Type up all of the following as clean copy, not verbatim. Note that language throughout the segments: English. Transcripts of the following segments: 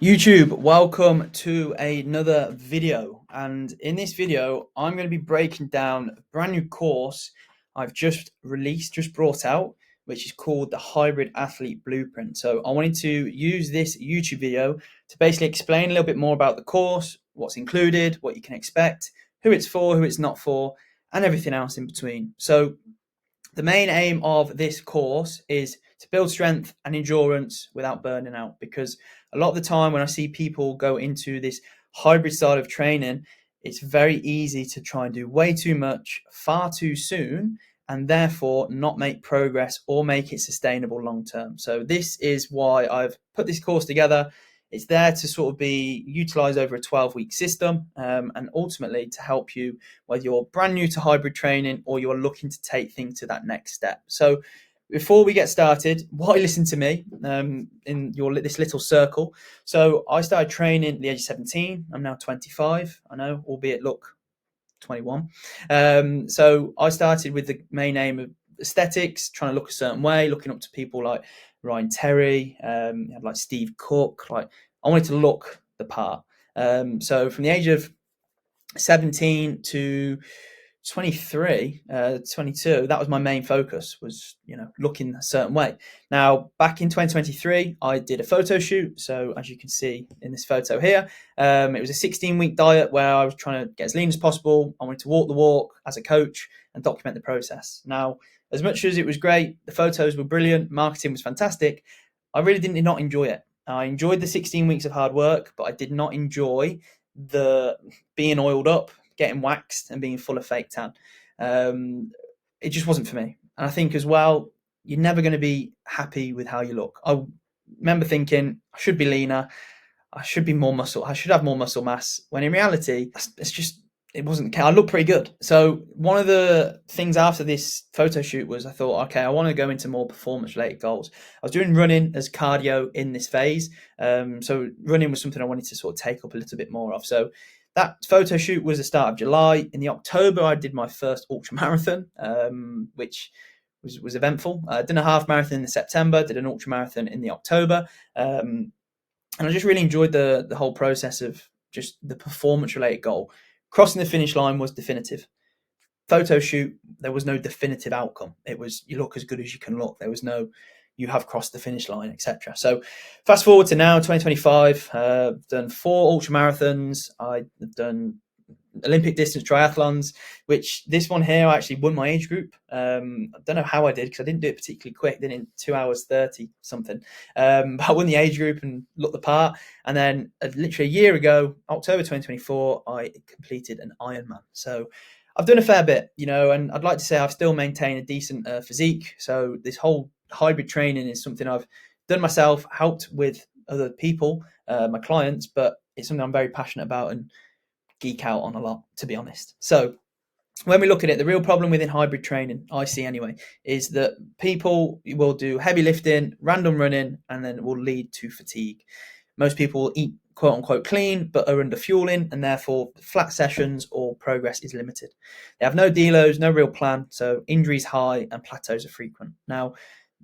YouTube, welcome to another video. And in this video, I'm going to be breaking down a brand new course I've just released, just brought out, which is called the Hybrid Athlete Blueprint. So I wanted to use this YouTube video to basically explain a little bit more about the course, what's included, what you can expect, who it's for, who it's not for, and everything else in between. So the main aim of this course is to build strength and endurance without burning out, because a lot of the time when I see people go into this hybrid style of training, it's very easy to try and do way too much far too soon and therefore not make progress or make it sustainable long term. So this is why I've put this course together. It's there to sort of be utilized over a 12-week system, and ultimately to help you whether you're brand new to hybrid training or you're looking to take things to that next step. So before we get started, why listen to me in this little circle? So I started training at the age of 17. I'm now 25. I know, albeit look 21. So I started with the main aim of aesthetics, trying to look a certain way, looking up to people like Ryan Terry, like Steve Cook. Like I wanted to look the part. So from the age of 17 to 23, 22, that was my main focus, was, looking a certain way. Now, back in 2023, I did a photo shoot. So as you can see in this photo here, it was a 16-week diet where I was trying to get as lean as possible. I wanted to walk the walk as a coach and document the process. Now, as much as it was great, the photos were brilliant, marketing was fantastic, I really did not enjoy it. I enjoyed the 16 weeks of hard work, but I did not enjoy the being oiled up, getting waxed, and being full of fake tan. It just wasn't for me. And I think as well, you're never going to be happy with how you look. I remember thinking I should be leaner, I should be more muscle, I should have more muscle mass, when in reality, it wasn't. I looked pretty good. So one of the things after this photo shoot was I thought, okay, I want to go into more performance related goals. I was doing running as cardio in this phase. So running was something I wanted to sort of take up a little bit more of. So that photo shoot was the start of July. In the October, I did my first ultra marathon, which was eventful. I did a half marathon in the September, did an ultra marathon in the October. And I just really enjoyed the whole process of just the performance related goal. Crossing the finish line was definitive. Photo shoot, there was no definitive outcome. It was, you look as good as you can look. There was no, you have crossed the finish line, etc. So fast forward to now, 2025, I've done 4 ultra marathons. I've done Olympic distance triathlons, which this one here I actually won my age group. I don't know how I did, because I didn't do it particularly quick. I did it in 2 hours 30 something. But I won the age group and looked the part. And then literally a year ago, October 2024, I completed an Ironman. So I've done a fair bit, and I'd like to say I've still maintained a decent physique. So this whole hybrid training is something I've done myself, helped with other people, my clients, but it's something I'm very passionate about and geek out on a lot, to be honest. So when we look at it, the real problem within hybrid training, I see anyway, is that people will do heavy lifting, random running, and then it will lead to fatigue. Most people will eat quote unquote clean, but are under fueling, and therefore flat sessions or progress is limited. They have no delos, no real plan, so injuries high and plateaus are frequent. Now,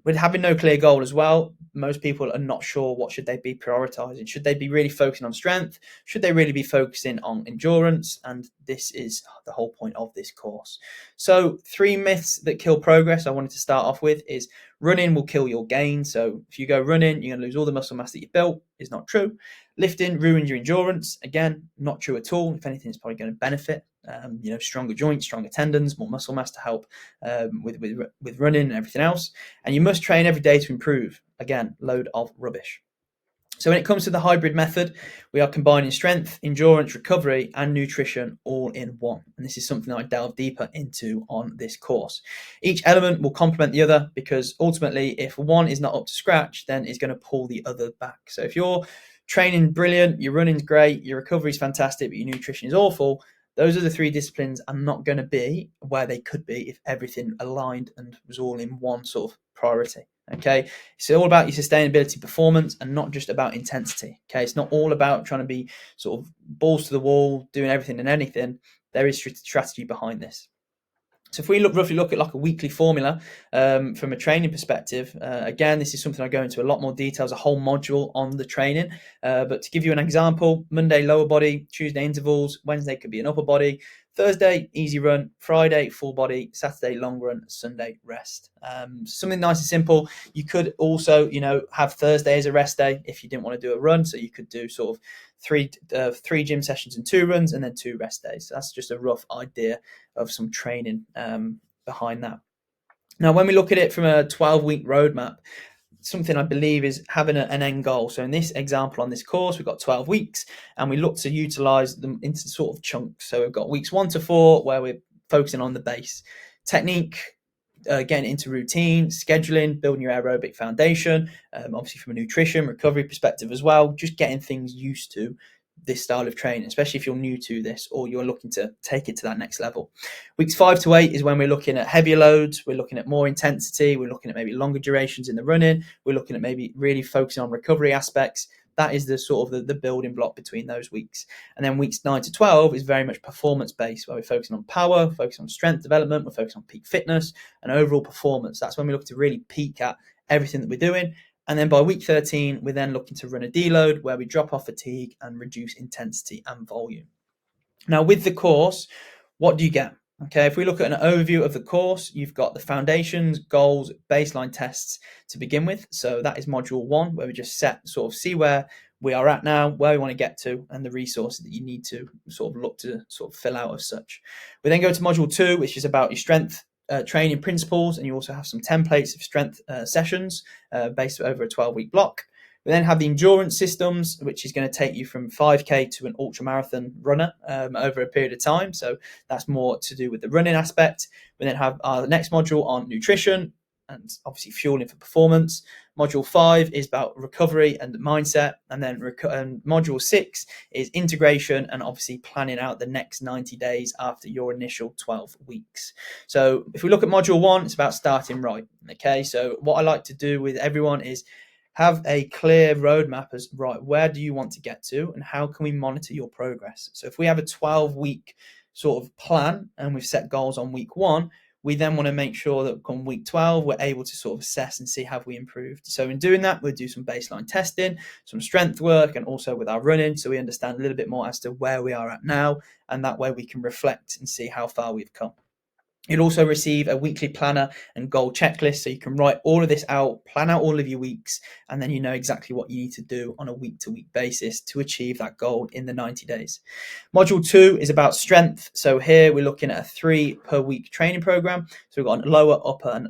with having no clear goal as well, most people are not sure what should they be prioritizing. Should they be really focusing on strength? Should they really be focusing on endurance? And this is the whole point of this course. So 3 myths that kill progress I wanted to start off with is running will kill your gain. So if you go running, you're going to lose all the muscle mass that you built. Is not true. Lifting ruins your endurance. Again, not true at all. If anything, it's probably going to benefit. Stronger joints, stronger tendons, more muscle mass to help with running and everything else. And you must train every day to improve. Again, load of rubbish. So when it comes to the hybrid method, we are combining strength, endurance, recovery, and nutrition all in one. And this is something that I delve deeper into on this course. Each element will complement the other, because ultimately, if one is not up to scratch, then it's going to pull the other back. So if you're training brilliant, your running's great, your recovery is fantastic, but your nutrition is awful, those are the 3 disciplines are not going to be where they could be if everything aligned and was all in one sort of priority. Okay, it's all about your sustainability performance and not just about intensity. Okay, it's not all about trying to be sort of balls to the wall, doing everything and anything. There is strategy behind this. So if we roughly look at like a weekly formula from a training perspective, again, this is something I go into a lot more detail, as a whole module on the training. But to give you an example, Monday, lower body, Tuesday, intervals, Wednesday could be an upper body, Thursday, easy run, Friday, full body, Saturday, long run, Sunday, rest. Something nice and simple. You could also, have Thursday as a rest day if you didn't want to do a run. So you could do sort of three gym sessions and 2 runs, and then 2 rest days. So that's just a rough idea of some training behind that. Now, when we look at it from a 12-week roadmap, something I believe is having an end goal. So in this example on this course, we've got 12 weeks, and we look to utilize them into sort of chunks. So we've got weeks 1 to 4 where we're focusing on the base technique, getting into routine, scheduling, building your aerobic foundation, obviously from a nutrition recovery perspective as well, just getting things used to this style of training, especially if you're new to this or you're looking to take it to that next level. Weeks 5 to 8 is when we're looking at heavier loads, we're looking at more intensity, we're looking at maybe longer durations in the running, we're looking at maybe really focusing on recovery aspects. That is the sort of the building block between those weeks. And then weeks 9 to 12 is very much performance based, where we're focusing on power, focusing on strength development, we're focusing on peak fitness and overall performance. That's when we look to really peak at everything that we're doing. And then by week 13, we're then looking to run a deload where we drop off fatigue and reduce intensity and volume. Now, with the course, what do you get? Okay, if we look at an overview of the course, you've got the foundations, goals, baseline tests to begin with. So that is module 1, where we just see where we are at now, where we want to get to, and the resources that you need to sort of look to sort of fill out as such. We then go to module 2, which is about your strength training principles, and you also have some templates of strength sessions based over a 12-week block. We then have the endurance systems, which is going to take you from 5K to an ultra marathon runner over a period of time. So that's more to do with the running aspect. We then have our next module on nutrition and obviously fueling for performance. Module 5 is about recovery and mindset. And then module 6 is integration and obviously planning out the next 90 days after your initial 12 weeks. So if we look at module 1, it's about starting right. Okay, so what I like to do with everyone is have a clear roadmap as right, where do you want to get to and how can we monitor your progress? So if we have a 12-week sort of plan and we've set goals on week 1, we then want to make sure that on week 12, we're able to sort of assess and see have we improved. So in doing that, we'll do some baseline testing, some strength work, and also with our running, so we understand a little bit more as to where we are at now, and that way we can reflect and see how far we've come. You'll also receive a weekly planner and goal checklist, so you can write all of this out, plan out all of your weeks, and then you know exactly what you need to do on a week-to-week basis to achieve that goal in the 90 days. Module 2 is about strength. So here we're looking at a 3 per week training program. So we've got a lower, upper, and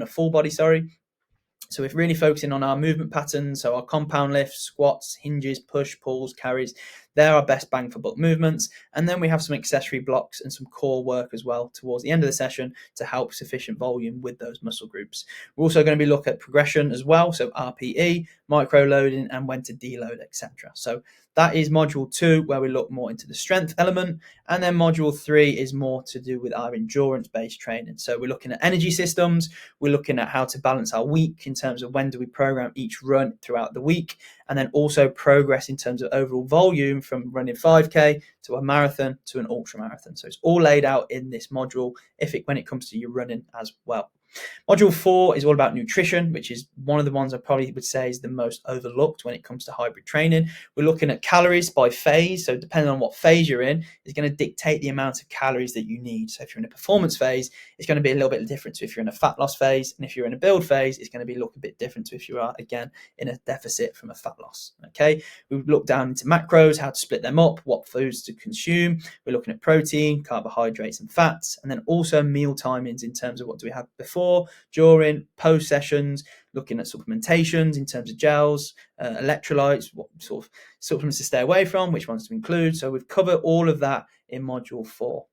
a full body, So we're really focusing on our movement patterns, so our compound lifts, squats, hinges, push, pulls, carries. They're our best bang for buck movements. And then we have some accessory blocks and some core work as well towards the end of the session to help sufficient volume with those muscle groups. We're also going to be looking at progression as well, so RPE, micro loading, and when to deload, etc. So that is module 2, where we look more into the strength element. And then module 3 is more to do with our endurance-based training. So we're looking at energy systems. We're looking at how to balance our week in terms of when do we program each run throughout the week, and then also progress in terms of overall volume from running 5K to a marathon to an ultra marathon. So it's all laid out in this module when it comes to your running as well. Module 4 is all about nutrition, which is one of the ones I probably would say is the most overlooked when it comes to hybrid training. We're looking at calories by phase. So depending on what phase you're in, is going to dictate the amount of calories that you need. So if you're in a performance phase, it's going to be a little bit different to if you're in a fat loss phase. And if you're in a build phase, it's going to look a bit different to if you are, again, in a deficit from a fat loss. Okay, we've looked down into macros, how to split them up, what foods to consume. We're looking at protein, carbohydrates, and fats, and then also meal timings in terms of what do we have before, during, post sessions, looking at supplementations in terms of gels, electrolytes, what sort of supplements to stay away from, which ones to include. So we've covered all of that in module 4.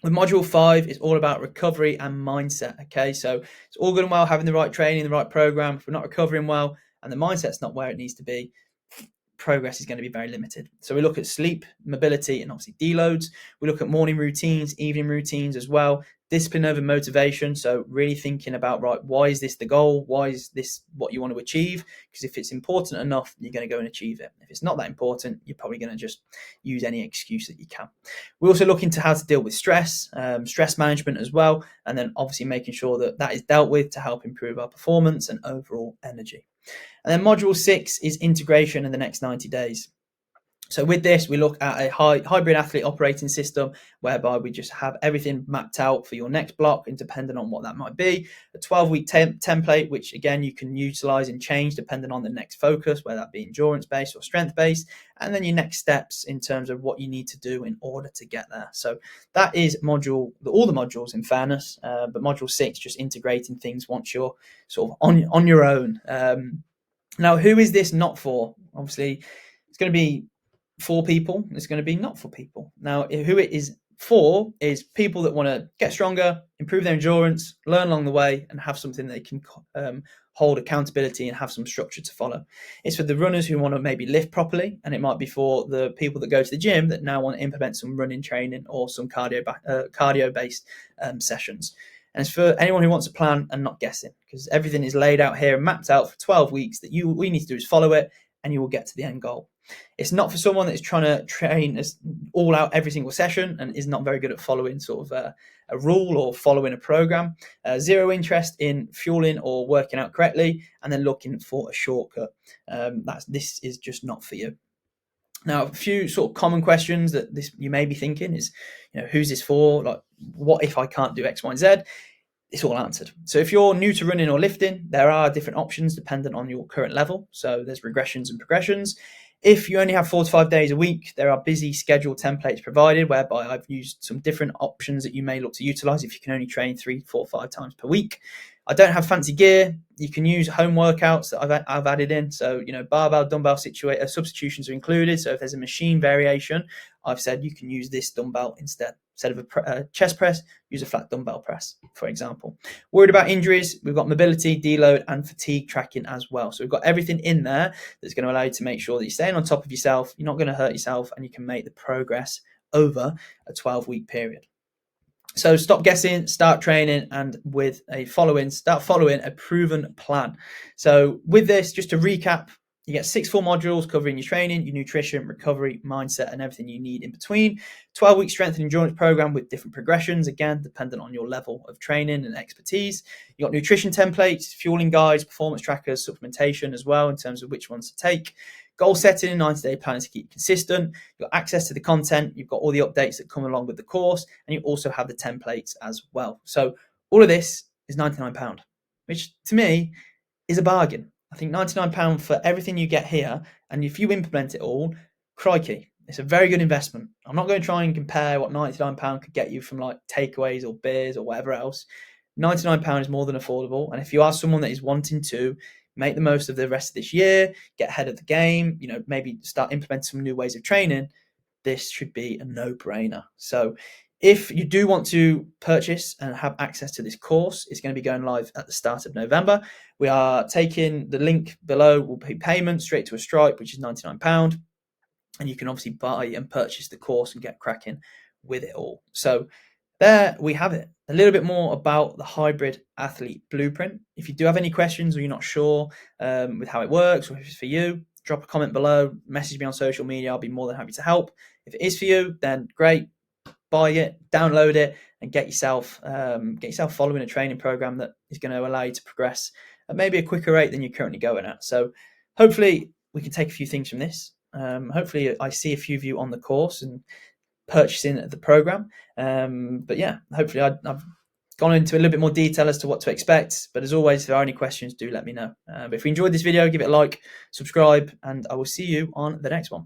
With module 5, it's all about recovery and mindset. Okay, so it's all good and well having the right training, the right program. If we're not recovering well and the mindset's not where it needs to be, progress is going to be very limited. So we look at sleep, mobility, and obviously deloads. We look at morning routines, evening routines as well. Discipline over motivation. So really thinking about, right, why is this the goal? Why is this what you want to achieve? Because if it's important enough, you're going to go and achieve it. If it's not that important, you're probably going to just use any excuse that you can. We also look into how to deal with stress, stress management as well, and then obviously making sure that that is dealt with to help improve our performance and overall energy. And then module 6 is integration in the next 90 days. So with this, we look at a hybrid athlete operating system whereby we just have everything mapped out for your next block, and depending on what that might be, a 12-week template, which again, you can utilize and change depending on the next focus, whether that be endurance-based or strength-based, and then your next steps in terms of what you need to do in order to get there. So that is all the modules in fairness, but module 6, just integrating things once you're sort of on your own. Now, who is this not for? Obviously, it's going to be for people, it's going to be not for people. Now, who it is for is people that want to get stronger, improve their endurance, learn along the way, and have something they can hold accountability and have some structure to follow. It's for the runners who want to maybe lift properly, and it might be for the people that go to the gym that now want to implement some running training or some cardio-based sessions. And it's for anyone who wants a plan and not guessing, because everything is laid out here and mapped out for 12 weeks that all you need to do is follow it, and you will get to the end goal. It's not for someone that is trying to train all out every single session and is not very good at following sort of a rule or following a program. Zero interest in fueling or working out correctly, and then looking for a shortcut. This is just not for you. Now, a few sort of common questions that you may be thinking is, who's this for? Like, what if I can't do X, Y, and Z? It's all answered. So if you're new to running or lifting, there are different options dependent on your current level. So there's regressions and progressions. If you only have 4 to 5 days a week, there are busy schedule templates provided, whereby I've used some different options that you may look to utilize if you can only train 3, 4, 5 times per week. I don't have fancy gear. You can use home workouts that I've added in. So, barbell, dumbbell substitutions are included. So if there's a machine variation, I've said you can use this dumbbell instead. Instead of a chest press, use a flat dumbbell press, for example. Worried about injuries, we've got mobility, deload, and fatigue tracking as well. So we've got everything in there that's going to allow you to make sure that you're staying on top of yourself, you're not going to hurt yourself, and you can make the progress over a 12-week period. So stop guessing, start training, and start following a proven plan. So with this, just to recap, you get 6 full modules covering your training, your nutrition, recovery, mindset, and everything you need in between. 12-week strength and endurance program with different progressions, again, dependent on your level of training and expertise. You got nutrition templates, fueling guides, performance trackers, supplementation as well in terms of which ones to take. Goal setting, 90-day plan to keep you consistent. You've got access to the content. You've got all the updates that come along with the course, and you also have the templates as well. So all of this is £99, which to me is a bargain. I think £99 for everything you get here, and if you implement it all, crikey, it's a very good investment. I'm not going to try and compare what £99 could get you from like takeaways or beers or whatever else. £99 is more than affordable, and if you are someone that is wanting to make the most of the rest of this year, get ahead of the game, maybe start implementing some new ways of training, this should be a no-brainer. So if you do want to purchase and have access to this course, it's going to be going live at the start of November. We are taking the link below, will pay payment straight to a Stripe, which is £99. And you can obviously buy and purchase the course and get cracking with it all. So there we have it. A little bit more about the Hybrid Athlete Blueprint. If you do have any questions or you're not sure with how it works or if it's for you, drop a comment below, message me on social media. I'll be more than happy to help. If it is for you, then great. Buy it, download it, and get yourself following a training program that is going to allow you to progress at maybe a quicker rate than you're currently going at. So hopefully we can take a few things from this. Hopefully I see a few of you on the course and purchasing the program. But yeah, hopefully I've gone into a little bit more detail as to what to expect. But as always, if there are any questions, do let me know. But if you enjoyed this video, give it a like, subscribe, and I will see you on the next one.